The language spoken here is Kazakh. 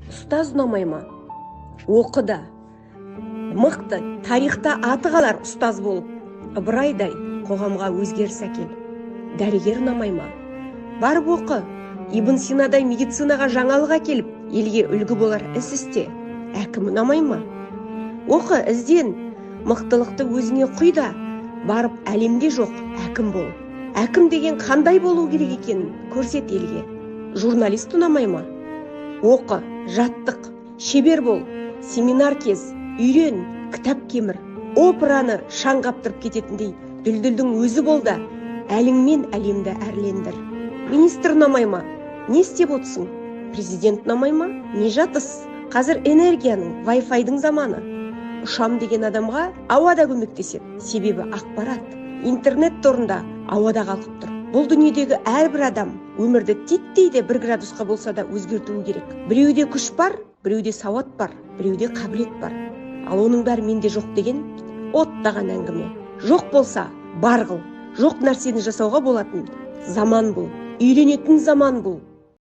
Ұстаз ұнамай ма? Оқыда. Мықты, тарихта аты қалар ұстаз болып. Ыбырайдай қоғамға өзгеріс әкел. Дәрігер ұнамай ма? Барып оқы. Ибн Синадай медицинаға жаңалық әкеліп, елге үлгі болар іс істе. Әкім ұнамай ма? Оқы, ізден. Мықтылықты өзіңе құйда. Барып әлемде жоқ әкім бол. Әкім деген қандай болу керек екенін көрсет елге. Журналист ұнамай ма? Оқы, жаттық, шебер бол. Семинар кез, үйрен, кітап кемір. Операны шаң қаптырып кететіндей дүлдүлдің өзі бол да, әліңмен әлемді әрлендір. Министр ұнамай ма? Не істеп отырсың? Президент ұнамай ма? Не жатыс? Қазір энергияның, Wi-Fi-дың заманы. Ұшам деген адамға ауада көмектеседі. Себебі ақпарат, интернет торында ауада қалқып тұр. Бұл дүниедегі әрбір адам өмірді титтей де 1 градусқа болса да өзгертуі керек. Біреуде күш бар, біреуде сауат бар, біреуде қабілет бар. Ал оның бәрі менде жоқ деген оттаған әңгіме. Жоқ болса бар қыл. Жоқ нәрсені жасауға болатын заман бұл. Үйренетін заман бұл.